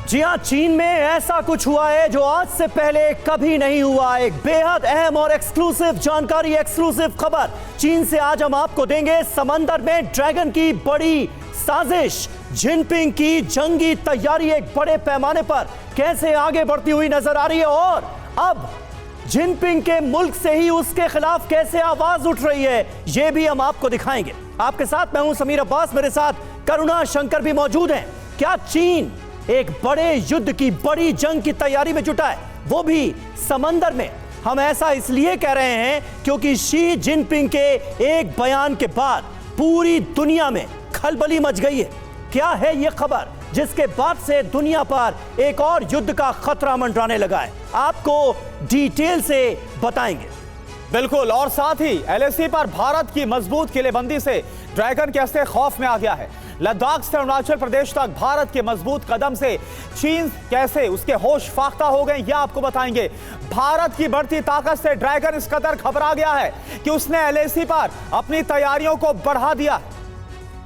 जी हाँ, चीन में ऐसा कुछ हुआ है जो आज से पहले कभी नहीं हुआ। एक बेहद अहम और एक्सक्लूसिव जानकारी, एक्सक्लूसिव खबर चीन से आज हम आपको देंगे। समंदर में ड्रैगन की बड़ी साजिश, जिनपिंग की जंगी तैयारी एक बड़े पैमाने पर कैसे आगे बढ़ती हुई नजर आ रही है और अब जिनपिंग के मुल्क से ही उसके खिलाफ कैसे आवाज उठ रही है, यह भी हम आपको दिखाएंगे। आपके साथ मैं हूं समीर अब्बास, मेरे साथ करुणा शंकर भी मौजूद हैं। क्या चीन एक बड़े युद्ध की, बड़ी जंग की तैयारी में जुटा है, वो भी समंदर में? हम ऐसा इसलिए कह रहे हैं क्योंकि शी जिनपिंग के एक बयान के बाद पूरी दुनिया में खलबली मच गई है। क्या है यह खबर जिसके बाद से दुनिया पर एक और युद्ध का खतरा मंडराने लगा है? आपको डिटेल से बताएंगे। बिल्कुल, और साथ ही एलएसी पर भारत की मजबूत किलेबंदी से ड्रैगन कैसे खौफ में आ गया है। लद्दाख से अरुणाचल प्रदेश तक भारत के मजबूत कदम से चीन कैसे उसके होश फाख्ता हो गए, यह आपको बताएंगे। भारत की बढ़ती ताकत से ड्रैगन इस कदर घबरा गया है कि उसने एलएसी पर अपनी तैयारियों को बढ़ा दिया।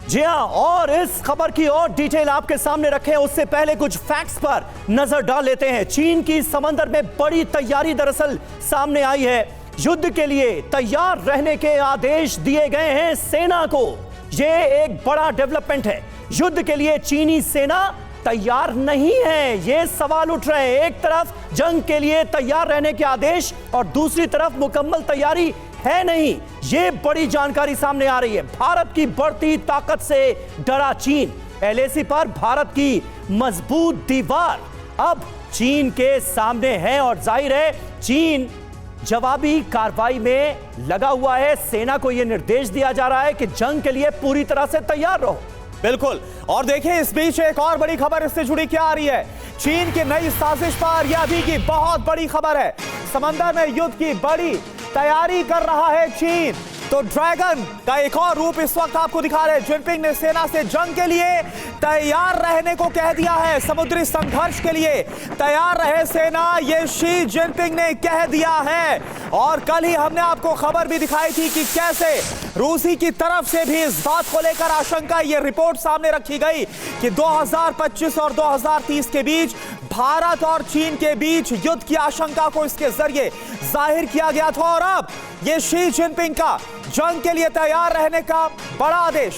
जी हां, और इस खबर की और डिटेल आपके सामने रखें उससे पहले कुछ फैक्ट्स पर नजर डाल लेते हैं। चीन की समंदर में बड़ी तैयारी दरअसल सामने आई है। युद्ध के लिए तैयार रहने के आदेश दिए गए हैं सेना को। यह एक बड़ा डेवलपमेंट है। युद्ध के लिए चीनी सेना तैयार नहीं है, यह सवाल उठ रहे हैं। एक तरफ जंग के लिए तैयार रहने के आदेश और दूसरी तरफ मुकम्मल तैयारी है नहीं। यह बड़ी जानकारी सामने आ रही है। भारत की बढ़ती ताकत से डरा चीन। एलएसी पर भारत की मजबूत दीवार अब चीन के सामने है और जाहिर है चीन जवाबी कार्रवाई में लगा हुआ है। सेना को यह निर्देश दिया जा रहा है कि जंग के लिए पूरी तरह से तैयार रहो। बिल्कुल, और देखिए इस बीच एक और बड़ी खबर इससे जुड़ी क्या आ रही है। चीन की नई साजिश पर यह भी की बहुत बड़ी खबर है। समंदर में युद्ध की बड़ी तैयारी कर रहा है चीन। तो ड्रैगन का एक और रूप इस वक्त आपको दिखा रहे हैं। जिनपिंग ने सेना से जंग के लिए तैयार रहने को कह दिया है। समुद्री संघर्ष के लिए तैयार रहे सेना, ये शी जिनपिंग ने कह दिया है। और कल ही हमने आपको खबर भी दिखाई थी कि कैसे रूसी की तरफ से भी इस बात को लेकर आशंका, ये रिपोर्ट सामने रखी गई कि 2025 और 2030 के बीच भारत और चीन के बीच युद्ध की आशंका को इसके जरिए जाहिर किया गया था। और अब ये शी जिनपिंग का जंग के लिए तैयार रहने का बड़ा आदेश।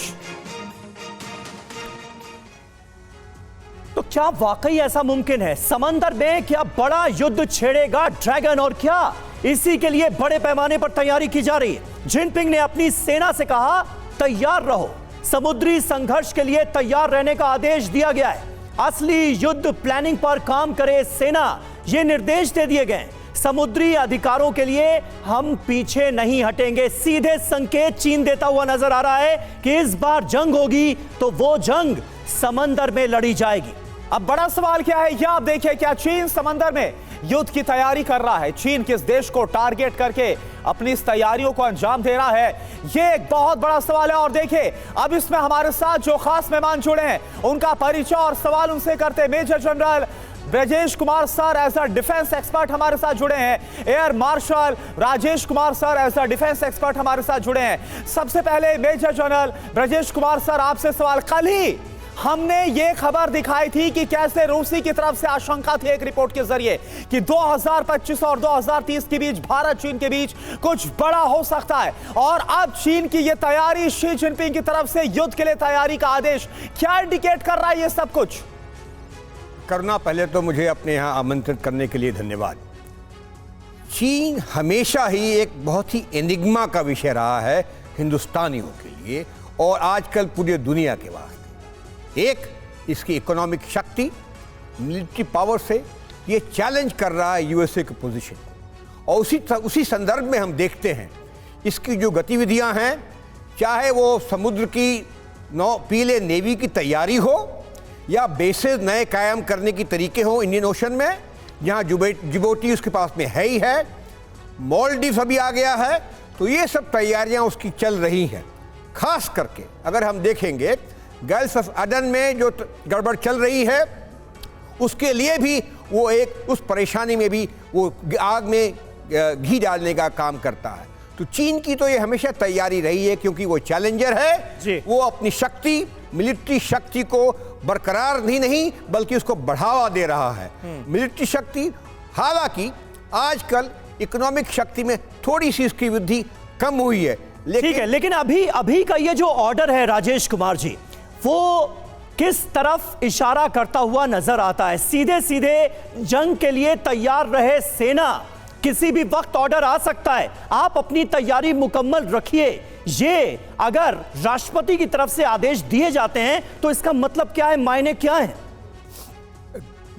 तो क्या वाकई ऐसा मुमकिन है? समंदर में क्या बड़ा युद्ध छेड़ेगा ड्रैगन? और क्या इसी के लिए बड़े पैमाने पर तैयारी की जा रही है? जिनपिंग ने अपनी सेना से कहा तैयार रहो। समुद्री संघर्ष के लिए तैयार रहने का आदेश दिया गया है। असली युद्ध प्लानिंग पर काम करे सेना, ये निर्देश दे दिए गए। समुद्री अधिकारों के लिए हम पीछे नहीं हटेंगे। सीधे संकेत चीन देता हुआ नजर आ रहा है कि इस बार जंग होगी तो वो जंग समंदर में लड़ी जाएगी। अब बड़ा सवाल क्या है, यह आप देखिए, क्या चीन समंदर में युद्ध की तैयारी कर रहा है? चीन किस देश को टारगेट करके अपनी इस तैयारियों को अंजाम दे रहा है, यह एक बहुत बड़ा सवाल है। और देखिए अब इसमें हमारे साथ जो खास मेहमान जुड़े हैं उनका परिचय और सवाल उनसे करते हैं। Major General Brajesh Kumar sir as a defence expert हमारे साथ जुड़े हैं। Air Marshal Rajesh Kumar sir as a defence expert हमारे साथ जुड़े हैं। सबसे पहले Major General Brajesh Kumar sir, आपसे सवाल। कल ही हमने ये खबर दिखाई थी कि कैसे रूसी की तरफ से आशंका थी एक रिपोर्ट के जरिए कि 2025 और 2030 के बीच भारत चीन के बीच कुछ बड़ा हो सकता है। और अब चीन की ये तैयारी, शी जिनपिंग की तरफ से युद्ध के लिए तैयारी का आदेश, क्या इंडिकेट कर रहा है ये सब कुछ? करुणा, पहले तो मुझे अपने यहाँ आमंत्रित करने के लिए धन्यवाद। चीन हमेशा ही एक बहुत ही एनिग्मा का विषय रहा है हिंदुस्तानियों के लिए और आजकल पूरी दुनिया के वास्ते। एक, इसकी इकोनॉमिक शक्ति, मिलिट्री पावर से ये चैलेंज कर रहा है यूएसए की पोजीशन को। और उसी संदर्भ में हम देखते हैं इसकी जो गतिविधियां हैं, चाहे वो समुद्र की पीले नेवी की तैयारी हो या बेसेस नए कायम करने की तरीके हो इंडियन ओशन में, जहां जिबूटी उसके पास में है ही है, मालदीव अभी आ गया है। तो ये सब तैयारियां उसकी चल रही हैं। खास करके अगर हम देखेंगे गल्फ ऑफ अदन में जो गड़बड़ चल रही है, उसके लिए भी वो एक उस परेशानी में भी वो आग में घी डालने का काम करता है। तो चीन की तो ये हमेशा तैयारी रही है क्योंकि वो चैलेंजर है। वो अपनी शक्ति, मिलिट्री शक्ति को बरकरार ही नहीं बल्कि उसको बढ़ावा दे रहा है। मिलिट्री शक्ति, हालांकि आजकल इकोनॉमिक शक्ति में थोड़ी सी इसकी वृद्धि कम हुई है, ठीक है, लेकिन अभी का ये जो ऑर्डर है राजेश कुमार जी, वो किस तरफ इशारा करता हुआ नजर आता है? सीधे सीधे जंग के लिए तैयार रहे सेना, किसी भी वक्त ऑर्डर आ सकता है, आप अपनी तैयारी मुकम्मल रखिए। ये अगर राष्ट्रपति की तरफ से आदेश दिए जाते हैं तो इसका मतलब क्या है, मायने क्या है?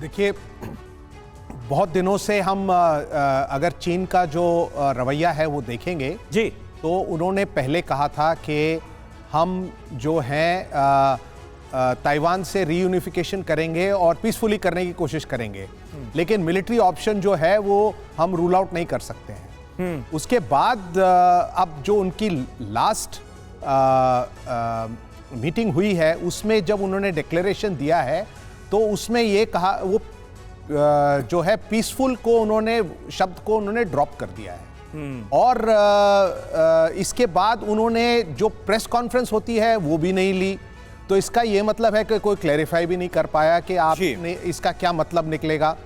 देखिए, बहुत दिनों से हम अगर चीन का जो रवैया है वो देखेंगे जी, तो उन्होंने पहले कहा था कि हम जो हैं ताइवान से रीयूनिफिकेशन करेंगे और पीसफुली करने की कोशिश करेंगे, लेकिन मिलिट्री ऑप्शन जो है वो हम रूल आउट नहीं कर सकते हैं। उसके बाद अब जो उनकी लास्ट मीटिंग हुई है उसमें जब उन्होंने डिक्लेरेशन दिया है तो उसमें ये कहा, वो जो है पीसफुल को उन्होंने शब्द को उन्होंने ड्रॉप कर दिया है। और इसके बाद उन्होंने जो प्रेस कॉन्फ्रेंस होती है वो भी नहीं ली, तो इसका ये मतलब है कि कोई क्लैरिफाई भी नहीं कर पाया कि आपने इसका क्या मतलब निकलेगा।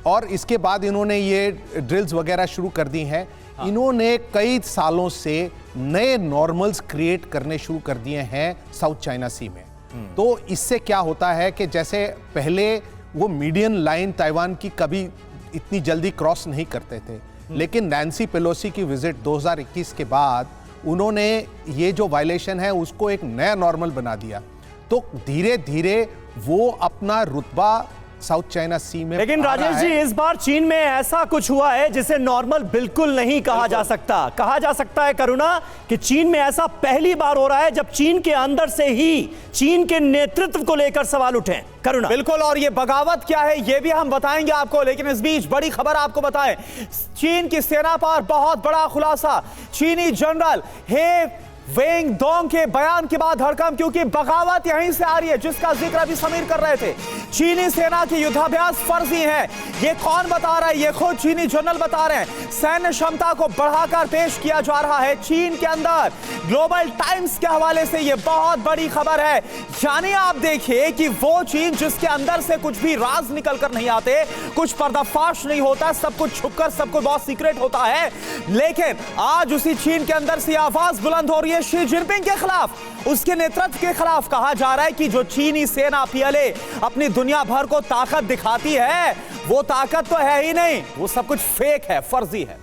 और इसके बाद इन्होंने ये ड्रिल्स वगैरह शुरू कर दी हैं। इन्होंने कई सालों से नए नॉर्मल्स क्रिएट करने शुरू कर दिए हैं साउथ चाइना सी में। तो इससे क्या होता है कि जैसे पहले वो मीडियन लाइन ताइवान की कभी इतनी जल्दी क्रॉस नहीं करते थे, लेकिन नैन्सी पेलोसी की विजिट 2021 के बाद उन्होंने ये जो वायलेशन है उसको एक नया नॉर्मल बना दिया। तो धीरे धीरे वो अपना रुतबा साउथ चाइना सी में, लेकिन राजेश जी इस बार चीन में ऐसा कुछ हुआ है जिसे नॉर्मल बिल्कुल नहीं कहा जा सकता। कहा जा सकता है करुणा कि चीन में ऐसा पहली बार हो रहा है जब चीन के अंदर से ही चीन के नेतृत्व को लेकर सवाल उठे। करुणा, बिल्कुल, और ये बगावत क्या है ये भी हम बताएंगे आपको, लेकिन इस बीच बड़ी खबर आपको बताएं, चीन की सेना पर बहुत बड़ा खुलासा। चीनी जनरल हे वेंगडोंग के बयान के बाद हड़कंप, क्योंकि बगावत यहीं से आ रही है जिसका जिक्र अभी समीर कर रहे थे। चीनी सेना के युद्धाभ्यास फर्जी है, ये कौन बता रहा है? ये खुद चीनी जनरल बता रहे हैं। सैन्य क्षमता को बढ़ाकर पेश किया जा रहा है चीन के अंदर। ग्लोबल टाइम्स के हवाले से ये बहुत बड़ी खबर है। यानी आप देखिए कि वो चीन जिसके अंदर से कुछ भी राज निकल कर नहीं आते, कुछ पर्दाफाश नहीं होता, सब कुछ छुपकर सब कुछ बहुत सीक्रेट होता है, लेकिन आज उसी चीन के अंदर से आवाज बुलंद हो रही है शी जिनपिंग के खिलाफ, उसके नेतृत्व के खिलाफ। कहा जा रहा है कि जो चीनी सेना पीएलए अपनी दुनिया भर को ताकत दिखाती है, वो ताकत तो है ही नहीं, वो सब कुछ फेक है, फर्जी है।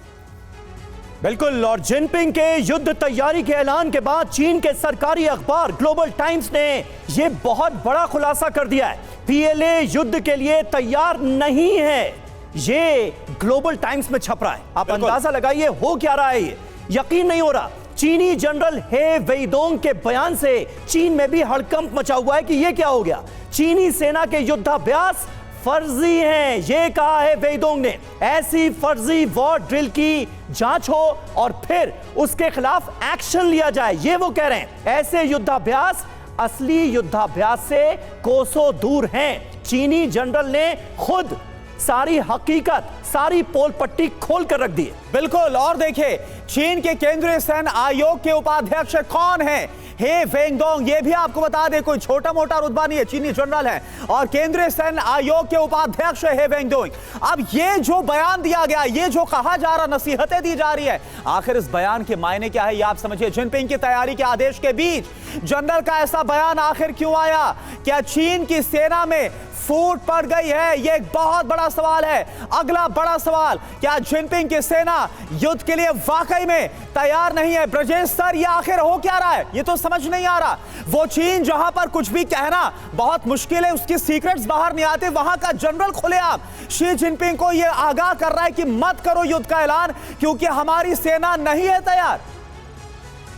बिल्कुल, और जिनपिंग के युद्ध तैयारी के ऐलान के बाद चीन के सरकारी अखबार ग्लोबल टाइम्स ने यह बहुत बड़ा खुलासा कर दिया है। पीएलए युद्ध के लिए तैयार नहीं है, ये ग्लोबल टाइम्स में छप रहा है। आप अंदाजा लगाइए हो क्या रहा है, ये यकीन नहीं हो रहा। चीनी जनरल हे वेइडोंग के बयान से चीन में भी हड़कंप मचा हुआ है कि यह क्या हो गया। चीनी सेना के युद्धाभ्यास फर्जी हैं, यह कहा है वेइडोंग ने। ऐसी फर्जी वॉर ड्रिल की जांच हो और फिर उसके खिलाफ एक्शन लिया जाए, ये वो कह रहे हैं। ऐसे युद्धाभ्यास असली युद्धाभ्यास से कोसों दूर हैं। चीनी जनरल ने खुद सारी हकीकत, सारी पोल पट्टी खोल कर रख दी। बिल्कुल, और देखिए चीन के केंद्रीय सैन्य आयोग के उपाध्यक्ष कौन है? हे वेंगडोंग, ये भी आपको बता दें कोई छोटा मोटा रुतबा नहीं है, चीनी जनरल है और केंद्रीय सैन्य आयोग के उपाध्यक्ष हे वेंगडोंग। अब ये जो बयान दिया गया, ये जो कहा जा रहा, नसीहतें दी जा रही है, आखिर इस बयान के मायने क्या है ये आप समझिए। जिनपिंग की तैयारी के आदेश के बीच जनरल का ऐसा बयान आखिर क्यों आया? क्या चीन की सेना में फूट पड़ गई है? यह एक बहुत बड़ा सवाल है। अगला बड़ा सवाल, क्या जिनपिंग की सेना युद्ध के लिए वाकई में तैयार नहीं है? ब्रजेश सर, ये आखिर हो क्या रहा है? ये तो समझ नहीं आ रहा। वो चीन जहां पर कुछ भी कहना बहुत मुश्किल है, उसकी सीक्रेट्स बाहर नहीं आते, वहां का जनरल खुलेआम शी जिनपिंग को यह आगाह कर रहा है कि मत करो युद्ध का ऐलान, क्योंकि हमारी सेना नहीं है तैयार।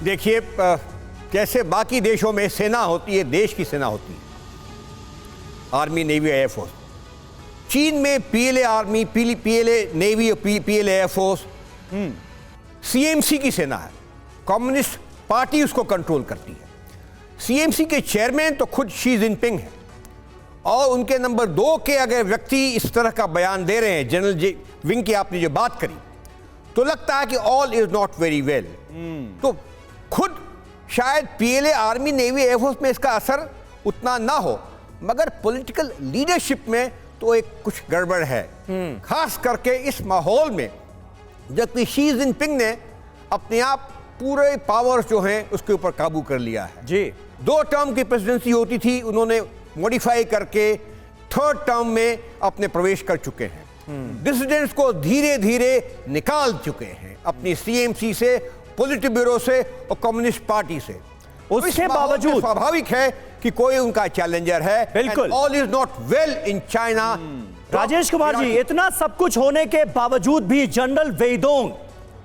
देखिए, कैसे बाकी देशों में सेना होती है, देश की सेना होती है, आर्मी, नेवी, एयरफोर्स। चीन में PLA army, PLA navy, PLA air force, CMC की सेना है। कम्युनिस्ट पार्टी उसको कंट्रोल करती है। सीएमसी के चेयरमैन तो खुद शी जिनपिंग है, और उनके नंबर 2 के अगर व्यक्ति इस तरह का बयान दे रहे हैं, जनरल विंग की आपने जो बात करी, तो लगता है कि all is not very well. तो खुद शायद पीएलए आर्मी, नेवी, एयरफोर्स में इसका असर उतना ना हो, मगर पॉलिटिकल लीडरशिप में तो एक कुछ गड़बड़ है, खास करके इस माहौल में जबकि शी जिनपिंग ने अपने आप पूरे पावर्स जो हैं उसके ऊपर काबू कर लिया है। जी 2 टर्म की प्रेसिडेंसी होती थी, उन्होंने मॉडिफाई करके 3rd टर्म में अपने प्रवेश कर चुके हैं। डिसिडेंट्स को धीरे धीरे निकाल चुके हैं अपनी सीएमसी से, पॉलिटिक ब्यूरो से और कम्युनिस्ट पार्टी से। उसके बावजूद स्वाभाविक है कि कोई उनका चैलेंजर है। बिल्कुल। All is not well in China. Rajesh Kumar ji, इतना सब कुछ होने के बावजूद भी जनरल वेइडोंग,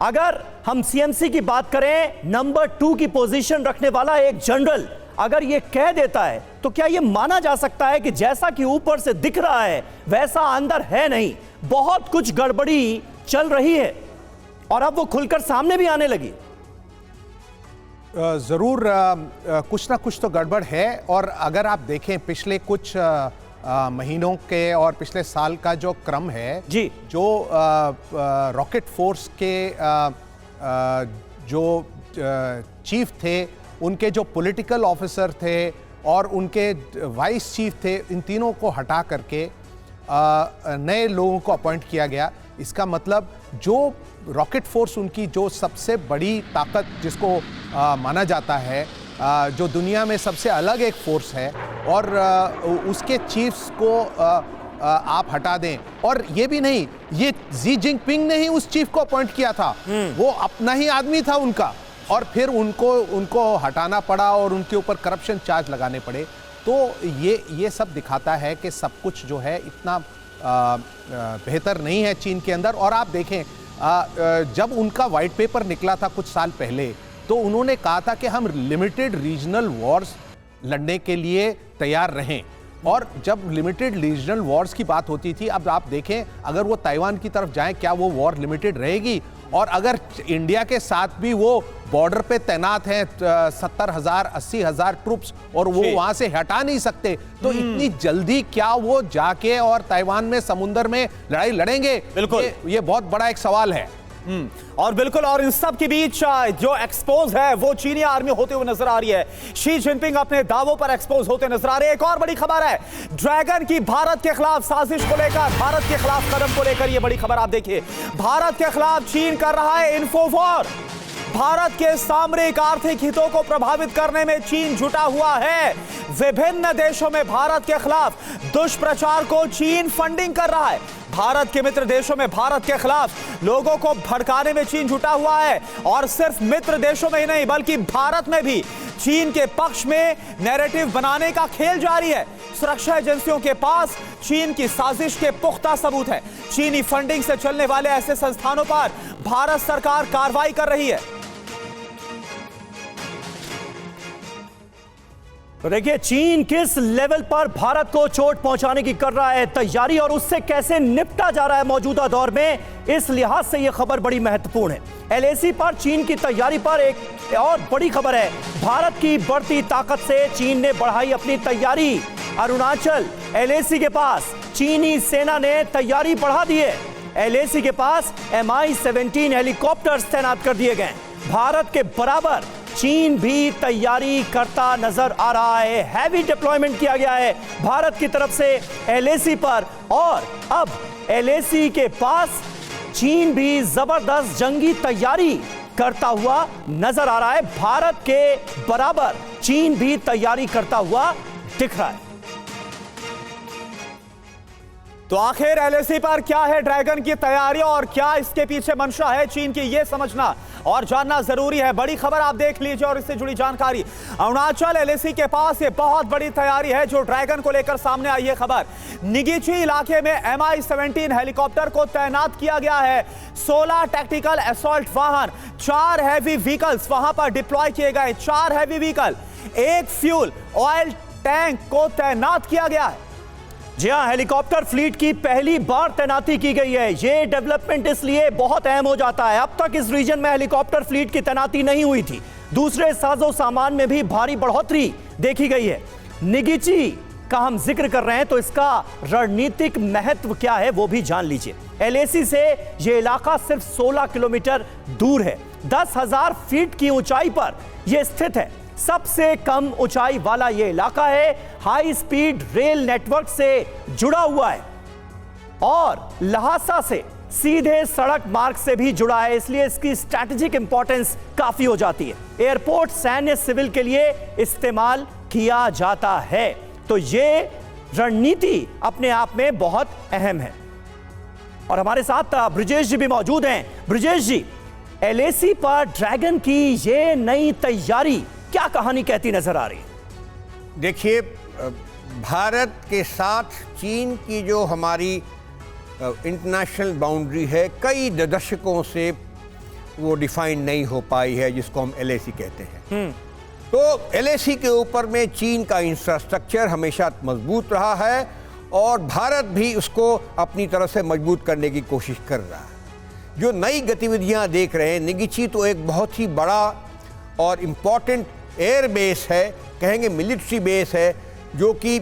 अगर हम सीएमसी की बात करें, नंबर 2 की पोजीशन रखने वाला एक जनरल अगर ये कह देता है तो क्या ये माना जा सकता है कि जैसा कि ऊपर से दिख रहा है वैसा अंदर है नहीं, बहुत कुछ गड़बड़ी चल रही है और अब वो खुलकर सामने भी आने लगी? ज़रूर कुछ ना कुछ तो गड़बड़ है। और अगर आप देखें पिछले कुछ महीनों के और पिछले साल का जो क्रम है जी, जो रॉकेट फोर्स के जो चीफ थे, उनके जो पॉलिटिकल ऑफिसर थे और उनके वाइस चीफ थे, इन तीनों को हटा करके नए लोगों को अपॉइंट किया गया। इसका मतलब जो रॉकेट फोर्स उनकी जो सबसे बड़ी ताकत जिसको माना जाता है, जो दुनिया में सबसे अलग एक फोर्स है, और उसके चीफ्स को आप हटा दें। और ये भी नहीं, ये जी जिनपिंग ने ही उस चीफ को अपॉइंट किया था, वो अपना ही आदमी था उनका, और फिर उनको हटाना पड़ा और उनके ऊपर करप्शन चार्ज लगाने पड़े। तो ये सब दिखाता है कि सब कुछ जो है इतना बेहतर नहीं है चीन के अंदर। और आप देखें जब उनका वाइट पेपर निकला था कुछ साल पहले, तो उन्होंने कहा था कि हम लिमिटेड रीजनल वॉर्स लड़ने के लिए तैयार रहें। और जब लिमिटेड रीजनल वॉर्स की बात होती थी, अब आप देखें अगर वो ताइवान की तरफ जाएं, क्या वो वॉर लिमिटेड रहेगी? और अगर इंडिया के साथ भी वो बॉर्डर पे तैनात हैं 70,000 80,000 ट्रूप्स, और वो वहां से हटा नहीं सकते, तो इतनी जल्दी क्या वो जाके और ताइवान में समुद्र में लड़ाई लड़ेंगे? बिल्कुल, ये बहुत बड़ा एक सवाल है। और बिल्कुल, और इन सब के बीच जो एक्सपोज है वो चीनी आर्मी होते हुए नजर आ रही है। शी जिनपिंग अपने दावों पर एक्सपोज होते नजर आ रहे हैं। एक और बड़ी खबर है, ड्रैगन की भारत के खिलाफ साजिश को लेकर, भारत के खिलाफ कदम को लेकर ये बड़ी खबर आप देखिए। भारत के खिलाफ चीन कर रहा है इन्फोवॉर। भारत के सामरिक आर्थिक हितों को प्रभावित करने में चीन जुटा हुआ है। विभिन्न देशों में भारत के खिलाफ दुष्प्रचार को चीन फंडिंग कर रहा है। भारत के मित्र देशों में भारत के खिलाफ लोगों को भड़काने में चीन जुटा हुआ है। और सिर्फ मित्र देशों में ही नहीं बल्कि भारत में भी चीन के पक्ष में नैरेटिव बनाने का खेल जारी है। सुरक्षा एजेंसियों के पास चीन की साजिश के पुख्ता सबूत है। चीनी फंडिंग से चलने वाले ऐसे संस्थानों पर भारत सरकार कार्रवाई कर रही है। तो देखिए चीन किस लेवल पर भारत को चोट पहुंचाने की कर रहा है तैयारी, और उससे कैसे निपटा जा रहा है मौजूदा दौर में, इस लिहाज से यह खबर बड़ी महत्वपूर्ण है। एलएसी पर चीन की तैयारी पर एक और बड़ी खबर है। भारत की बढ़ती ताकत से चीन ने बढ़ाई अपनी तैयारी। अरुणाचल एलएसी के पास चीनी सेना ने तैयारी बढ़ा दी है। एलएसी के पास MI-17 हेलीकॉप्टर्स तैनात कर दिए गए। भारत के बराबर चीन भी तैयारी करता नजर आ रहा है। हैवी डिप्लॉयमेंट किया गया है भारत की तरफ से एलएसी पर, और अब एलएसी के पास चीन भी जबरदस्त जंगी तैयारी करता हुआ नजर आ रहा है। भारत के बराबर चीन भी तैयारी करता हुआ दिख रहा है। तो आखिर एलएसी पर क्या है ड्रैगन की तैयारी और क्या इसके पीछे मंशा है चीन की, यह समझना और जानना जरूरी है। बड़ी खबर आप देख लीजिए और इससे जुड़ी जानकारी। अरुणाचल एलएसी के पास ये बहुत बड़ी तैयारी है जो ड्रैगन को लेकर सामने आई है खबर। निगीची इलाके में MI-17 हेलीकॉप्टर को तैनात किया गया है। 16 टैक्टिकल असॉल्ट वाहन, 4 हैवी व्हीकल्स वहां पर डिप्लॉय किए गए। 4 heavy vehicle, 1 fuel oil tank को तैनात किया गया है। जी हां, हेलीकॉप्टर फ्लीट की पहली बार तैनाती की गई है। यह डेवलपमेंट इसलिए बहुत अहम हो जाता है, अब तक इस रीजन में हेलीकॉप्टर फ्लीट की तैनाती नहीं हुई थी। दूसरे साजो सामान में भी भारी बढ़ोतरी देखी गई है। निगीची का हम जिक्र कर रहे हैं तो इसका रणनीतिक महत्व क्या है वो भी जान लीजिए। एलएसी से यह इलाका सिर्फ 16 किलोमीटर दूर है। 10,000 फीट की ऊंचाई पर यह स्थित है। सबसे कम ऊंचाई वाला यह इलाका है, हाई स्पीड रेल नेटवर्क से जुड़ा हुआ है और लहासा से सीधे सड़क मार्ग से भी जुड़ा है, इसलिए इसकी स्ट्रैटेजिक इंपॉर्टेंस काफी हो जाती है। एयरपोर्ट सैन्य सिविल के लिए इस्तेमाल किया जाता है, तो यह रणनीति अपने आप में बहुत अहम है। और हमारे साथ ब्रिजेश जी भी मौजूद हैं। ब्रिजेश जी, एलएसी पर ड्रैगन की ये नई तैयारी क्या कहानी कहती नजर आ रही है? देखिए, भारत के साथ चीन की जो हमारी इंटरनेशनल बाउंड्री है, कई दशकों से वो डिफाइन नहीं हो पाई है, जिसको हम एलएसी कहते हैं। तो एलएसी के ऊपर में चीन का इंफ्रास्ट्रक्चर हमेशा मजबूत रहा है और भारत भी उसको अपनी तरफ से मजबूत करने की कोशिश कर रहा है। जो नई गतिविधियां देख रहे हैं, निगिची तो एक बहुत ही बड़ा और इम्पॉर्टेंट एयर बेस है, कहेंगे मिलिट्री बेस है, जो कि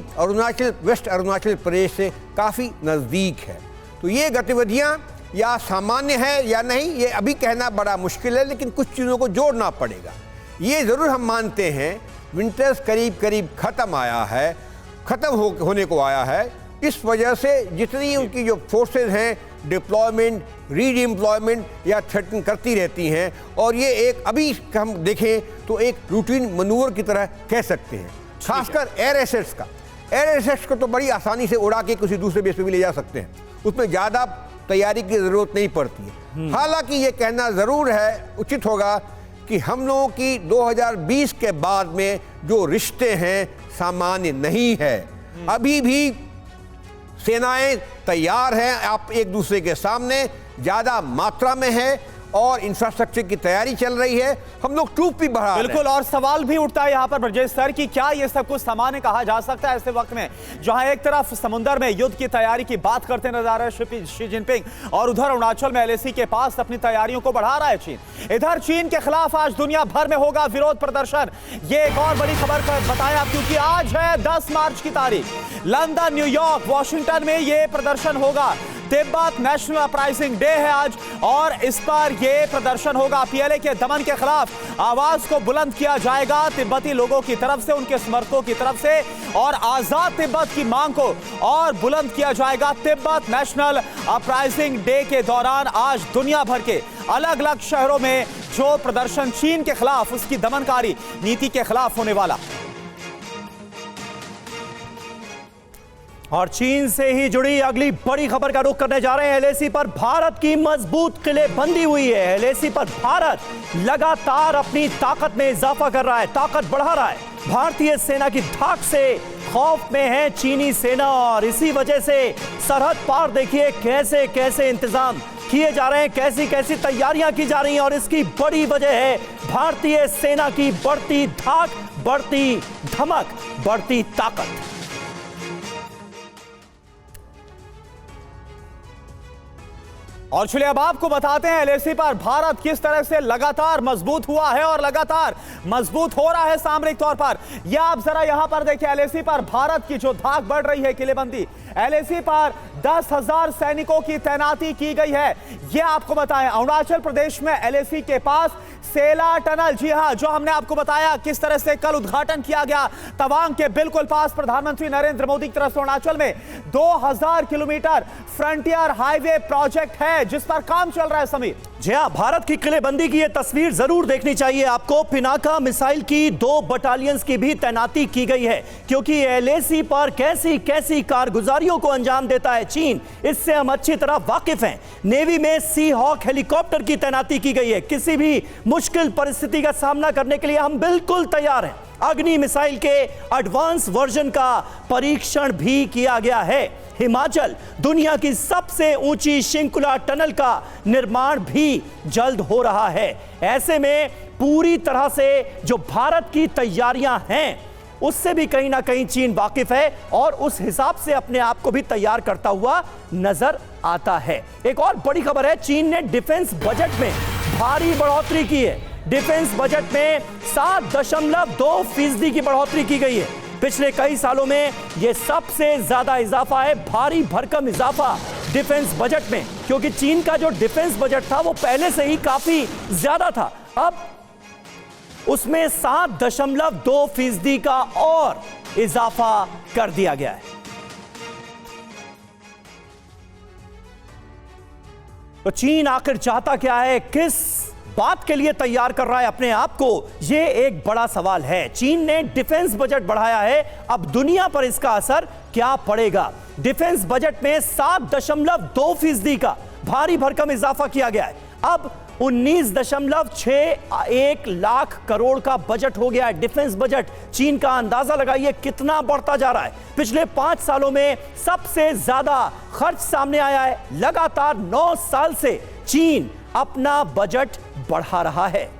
वेस्ट अरुणाचल प्रदेश से काफ़ी नज़दीक है। तो ये गतिविधियां या सामान्य है या नहीं, ये अभी कहना बड़ा मुश्किल है, लेकिन कुछ चीज़ों को जोड़ना पड़ेगा। ये ज़रूर हम मानते हैं विंटर्स करीब करीब ख़त्म होने को आया है। इस वजह से जितनी उनकी जो फोर्सेज हैं, डिप्लॉयमेंट, रीडिप्लॉयमेंट या थ्रेटन करती रहती हैं, और ये एक अभी हम देखें तो एक रूटीन मनूवर की तरह कह सकते हैं। खासकर एयर एसेट्स को तो बड़ी आसानी से उड़ा के किसी दूसरे बेस पे भी ले जा सकते हैं, उसमें ज़्यादा तैयारी की ज़रूरत नहीं पड़ती है। हालांकि ये कहना ज़रूर है, उचित होगा कि हम लोगों की 2020 के बाद में जो रिश्ते हैं सामान्य नहीं है। अभी भी सेनाएं तैयार हैं, आप एक दूसरे के सामने ज़्यादा मात्रा में है और इंफ्रास्ट्रक्चर की तैयारी चल रही है। हम लोग ट्रूप भी बढ़ा रहे हैं। बिल्कुल, और सवाल भी उठता है यहाँ पर ब्रजेश सर कि क्या ये सब कुछ सामान्य कहा जा सकता है ऐसे वक्त में जहां एक तरफ समुद्र में युद्ध की तैयारी की बात करते नजर आ रहे हैं शी जिनपिंग, और उधर अरुणाचल में एलएसी के पास अपनी तैयारियों को बढ़ा रहा है चीन। इधर चीन के खिलाफ आज दुनिया भर में होगा विरोध प्रदर्शन। ये एक और बड़ी खबर बताएं आप, क्योंकि आज है 10 मार्च की तारीख। लंदन, न्यूयॉर्क, वॉशिंगटन में ये प्रदर्शन होगा। तिब्बत नेशनल अपराइजिंग डे है आज, और इस पर यह प्रदर्शन होगा। पीएलए के दमन के खिलाफ आवाज को बुलंद किया जाएगा तिब्बती लोगों की तरफ से, उनके समर्थकों की तरफ से, और आजाद तिब्बत की मांग को और बुलंद किया जाएगा। तिब्बत नेशनल अपराइजिंग डे के दौरान आज दुनिया भर के अलग अलग शहरों में जो प्रदर्शन चीन के खिलाफ, उसकी दमनकारी नीति के खिलाफ होने वाला। और चीन से ही जुड़ी अगली बड़ी खबर का रुख करने जा रहे हैं। एलएसी पर भारत की मजबूत किलेबंदी हुई है। एलएसी पर भारत लगातार अपनी ताकत में इजाफा कर रहा है, ताकत बढ़ा रहा है। भारतीय सेना की धाक से खौफ में है चीनी सेना, और इसी वजह से सरहद पार देखिए कैसे कैसे इंतजाम किए जा रहे हैं, कैसी कैसी तैयारियां की जा रही हैं, और इसकी बड़ी वजह है भारतीय सेना की बढ़ती धाक, बढ़ती धमक, बढ़ती ताकत। और चलिए अब आपको बताते हैं एलएसी पर भारत किस तरह से लगातार मजबूत हुआ है और लगातार मजबूत हो रहा है सामरिक तौर पर। यह आप जरा यहां पर देखिए, एलएसी पर भारत की जो धाक बढ़ रही है, किलेबंदी। एलएसी पर 10,000 सैनिकों की तैनाती की गई है। यह आपको बताएं, अरुणाचल प्रदेश में एलएसी के पास सेला टनल, जी हां, जो हमने आपको बताया किस तरह से कल उद्घाटन किया गया, तवांग के बिल्कुल पास प्रधानमंत्री नरेंद्र मोदी की तरफ से अरुणाचल में 2000 किलोमीटर फ्रंटियर हाईवे प्रोजेक्ट है जिस पर काम चल रहा है। समीर जी हां, भारत की किलेबंदी की यह तस्वीर जरूर देखनी चाहिए आपको। पिनाका मिसाइल की 2 बटालियंस की भी तैनाती की गई है, क्योंकि एलएसी पर कैसी कैसी कारगुजारियों को अंजाम देता है चीन, इससे हम अच्छी तरह वाकिफ हैं। नेवी में सी हॉक हेलीकॉप्टर की तैनाती की गई है। किसी भी मुश्किल परिस्थिति का सामना करने के लिए हम बिल्कुल तैयार हैं। अग्नि मिसाइल के एडवांस वर्जन का परीक्षण भी किया गया है। हिमाचल दुनिया की सबसे ऊंची श्रृंखला टनल का निर्माण भी जल्द हो रहा है। ऐसे में पूरी तरह से जो भारत की तैयारियां हैं उससे भी कहीं ना कहीं चीन वाकिफ है और उस हिसाब से अपने आप को भी तैयार करता हुआ नजर आता है। एक और बड़ी खबर है, चीन ने डिफेंस बजट में भारी बढ़ोतरी की है। डिफेंस बजट में 7.2% की बढ़ोतरी की गई है। पिछले कई सालों में यह सबसे ज्यादा इजाफा है, भारी भरकम इजाफा डिफेंस बजट में, क्योंकि चीन का जो डिफेंस बजट था वो पहले से ही काफी ज्यादा था। अब उसमें 7.2% का और इजाफा कर दिया गया है। तो चीन आखिर चाहता क्या है, किस बात के लिए तैयार कर रहा है अपने आप को, यह एक बड़ा सवाल है। चीन ने डिफेंस बजट बढ़ाया है, अब दुनिया पर इसका असर क्या पड़ेगा। डिफेंस बजट में 7.2% का भारी भरकम इजाफा किया गया है। अब 19.61 लाख करोड़ का बजट हो गया है डिफेंस बजट। चीन का अंदाजा लगाइए कितना बढ़ता जा रहा है। पिछले 5 सालों में सबसे ज्यादा खर्च सामने आया है। लगातार 9 साल से चीन अपना बजट बढ़ा रहा है।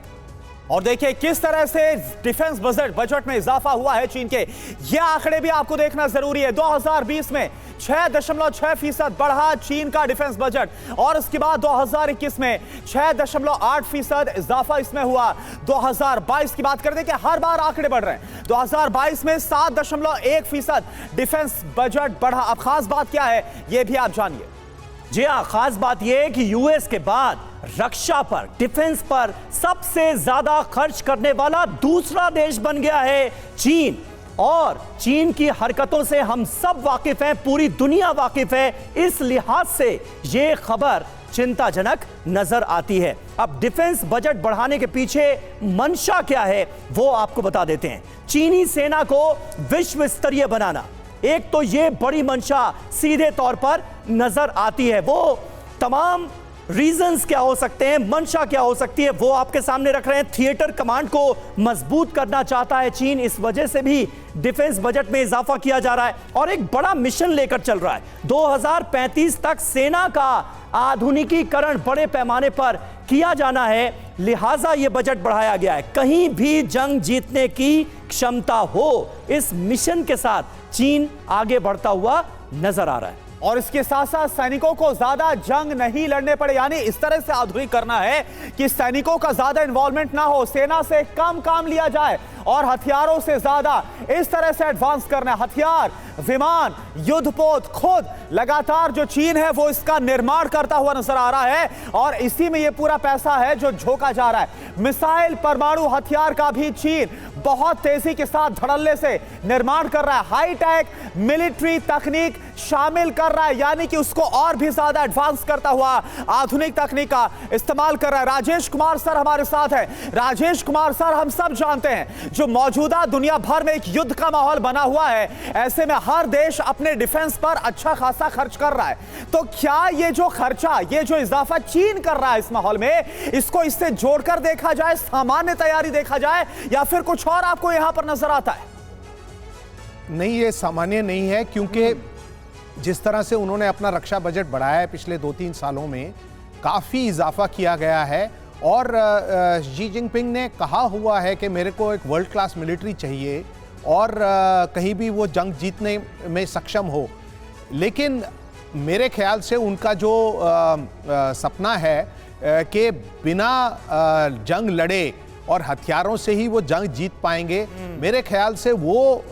और देखिए किस तरह से डिफेंस बजट में इजाफा हुआ है चीन के, ये आंकड़े भी आपको देखना जरूरी है। 2020 में 6.6% बढ़ा चीन का डिफेंस बजट, और उसके बाद 2021 में 6.8% इजाफा इसमें हुआ। 2022 की बात कर दें कि हर बार आंकड़े बढ़ रहे हैं। 2022 में 7.1% डिफेंस बजट बढ़ा। अब खास बात क्या है यह भी आप जानिए। जी हां, खास बात यह है कि यूएस के बाद रक्षा पर, डिफेंस पर सबसे ज्यादा खर्च करने वाला दूसरा देश बन गया है चीन। और चीन की हरकतों से हम सब वाकिफ हैं, पूरी दुनिया वाकिफ है। इस लिहाज से यह खबर चिंताजनक नजर आती है। अब डिफेंस बजट बढ़ाने के पीछे मंशा क्या है वो आपको बता देते हैं। चीनी सेना को विश्व स्तरीय बनाना, एक तो यह बड़ी मंशा सीधे तौर पर नजर आती है। वो तमाम रीजंस क्या हो सकते हैं, मंशा क्या हो सकती है, वो आपके सामने रख रहे हैं। थिएटर कमांड को मजबूत करना चाहता है चीन, इस वजह से भी डिफेंस बजट में इजाफा किया जा रहा है और एक बड़ा मिशन लेकर चल रहा है। 2035 तक सेना का आधुनिकीकरण बड़े पैमाने पर किया जाना है, लिहाजा यह बजट बढ़ाया गया है। कहीं भी जंग जीतने की क्षमता हो, इस मिशन के साथ चीन आगे बढ़ता हुआ नजर आ रहा है। और इसके साथ साथ सैनिकों को ज्यादा जंग नहीं लड़ने पड़े, यानी इस तरह से आधुनिक करना है कि सैनिकों का ज्यादा इन्वॉल्वमेंट ना हो, सेना से कम काम लिया जाए और हथियारों से ज्यादा इस तरह से एडवांस करना है। हथियार, विमान, युद्धपोत खुद लगातार जो चीन है वो इसका निर्माण करता हुआ नजर आ रहा है और इसी में ये पूरा पैसा है जो झोंका जा रहा है। मिसाइल, परमाणु हथियार का भी चीन बहुत तेजी के साथ धड़ल्ले से निर्माण कर रहा है। हाईटेक मिलिट्री तकनीक शामिल कर रहा है, यानी कि उसको और भी ज्यादा एडवांस करता हुआ आधुनिक तकनीक का इस्तेमाल कर रहा है। राजेश कुमार सर हमारे साथ हैं। राजेश कुमार सर, हम सब जानते हैं जो मौजूदा दुनिया भर में एक युद्ध का माहौल बना हुआ है, ऐसे में हर देश अपने डिफेंस पर अच्छा खासा खर्च कर रहा है। तो क्या ये जो खर्चा, ये जो इजाफा चीन कर रहा है इस माहौल में, इसको इससे जोड़कर देखा जाए, सामान्य तैयारी देखा जाए, या फिर कुछ और आपको यहां पर नजर आता है? नहीं, ये सामान्य नहीं है, क्योंकि जिस तरह से उन्होंने अपना रक्षा बजट बढ़ाया है पिछले 2-3 सालों में, काफ़ी इजाफा किया गया है। और शी जिनपिंग ने कहा हुआ है कि मेरे को एक वर्ल्ड क्लास मिलिट्री चाहिए और कहीं भी वो जंग जीतने में सक्षम हो। लेकिन मेरे ख्याल से उनका जो सपना है कि बिना जंग लड़े और हथियारों से ही वो जंग जीत पाएंगे, मेरे ख्याल से वो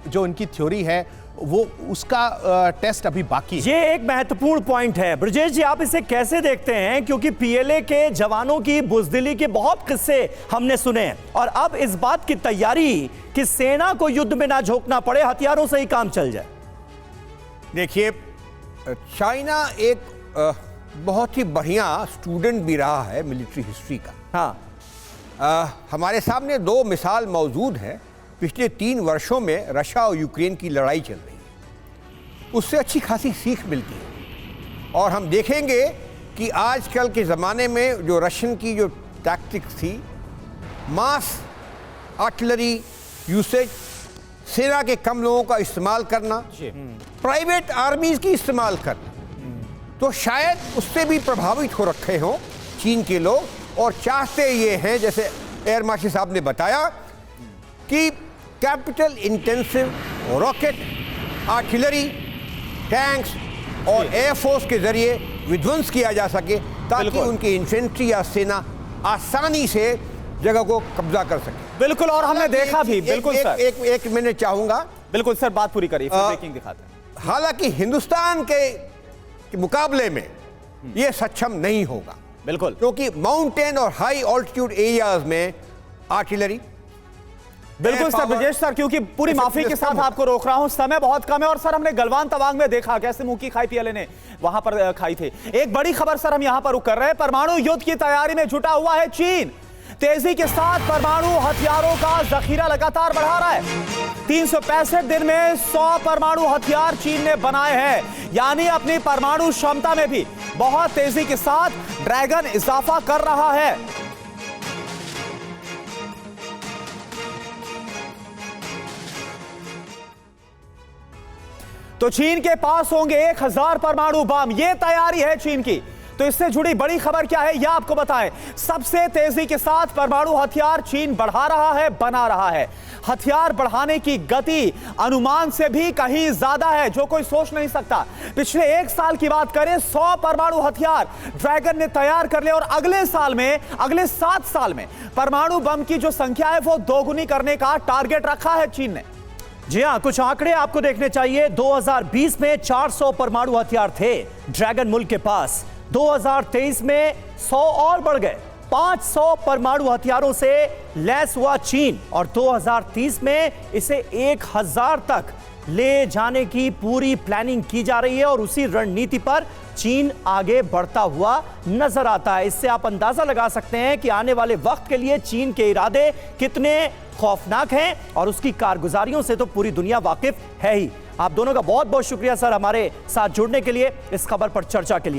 जो इनकी थ्योरी है वो उसका टेस्ट अभी बाकी है। ये एक महत्वपूर्ण पॉइंट है। ब्रजेश जी, आप इसे कैसे देखते हैं? क्योंकि पीएलए के जवानों की बुजदिली के बहुत किस्से हमने सुने हैं और अब इस बात की तैयारी कि सेना को युद्ध में ना झोंकना पड़े, हथियारों से ही काम चल जाए। देखिए, चाइना एक बहुत ही बढ़िया स्टूडेंट भी रहा है मिलिट्री हिस्ट्री का। हाँ, हमारे सामने 2 मिसाल मौजूद हैं। पिछले 3 वर्षों में रशिया और यूक्रेन की लड़ाई चल रही है, उससे अच्छी खासी सीख मिलती है। और हम देखेंगे कि आजकल के ज़माने में जो रशियन की जो टैक्टिक्स थी, मास आर्टिलरी यूसेज, सेना के कम लोगों का इस्तेमाल करना, प्राइवेट आर्मीज की इस्तेमाल करना, तो शायद उससे भी प्रभावित हो रखे हों चीन के लोग और चाहते ये हैं, जैसे एयर मार्शल साहब ने बताया, कि capital intensive rocket, artillery, tanks और एयरफोर्स के जरिए विध्वंस किया जा सके ताकि उनकी इन्फेंट्री या सेना आसानी से जगह को कब्जा कर सके। बिल्कुल, और हमने देखा भी। बिल्कुल सर, एक मिनट चाहूंगा। बिल्कुल सर, बात पूरी करिए, फिर ब्रेकिंग दिखाते हैं। हालांकि हिंदुस्तान के मुकाबले में यह सक्षम नहीं होगा, बिल्कुल, क्योंकि माउंटेन और हाई ऑल्टीट्यूड एरियाज में आर्टिलरी। बिल्कुल सर ब्रजेश सर, क्योंकि पूरी माफी के साथ आपको रोक रहा हूं, समय बहुत कम है। और सर हमने गलवान तवांग में देखा कैसे मुंह की खाई पीएलए ने वहां पर खाई थी। एक बड़ी खबर सर हम यहां पर रुक कर रहे हैं। परमाणु युद्ध की तैयारी में जुटा हुआ है चीन। तेजी के साथ परमाणु हथियारों का जखीरा लगातार बढ़ा रहा है। 365 दिन में 100 परमाणु हथियार चीन ने बनाए हैं, यानी अपनी परमाणु क्षमता में भी बहुत तेजी के साथ ड्रैगन इजाफा कर रहा है। तो चीन के पास होंगे 1000 परमाणु बम, यह तैयारी है चीन की। तो इससे जुड़ी बड़ी खबर क्या है यह आपको बताएं। सबसे तेजी के साथ परमाणु हथियार चीन बढ़ा रहा है, बना रहा है। हथियार बढ़ाने की गति अनुमान से भी कहीं ज्यादा है, जो कोई सोच नहीं सकता। पिछले 1 साल की बात करें, 100 परमाणु हथियार ड्रैगन ने तैयार कर लिए और अगले साल में, अगले 7 साल में परमाणु बम की जो संख्या है वो दोगुनी करने का टारगेट रखा है चीन ने। जी हां, कुछ आंकड़े आपको देखने चाहिए। 2020 में 400 परमाणु हथियार थे ड्रैगन मुल्क के पास। 2023 में 100 और बढ़ गए, 500 परमाणु हथियारों से लैस हुआ चीन और 2030 में इसे 1000 तक ले जाने की पूरी प्लानिंग की जा रही है और उसी रणनीति पर चीन आगे बढ़ता हुआ नजर आता है। इससे आप अंदाजा लगा सकते हैं कि आने वाले वक्त के लिए चीन के इरादे कितने खौफनाक हैं और उसकी कारगुजारियों से तो पूरी दुनिया वाकिफ है ही। आप दोनों का बहुत बहुत शुक्रिया सर हमारे साथ जुड़ने के लिए, इस खबर पर चर्चा के लिए।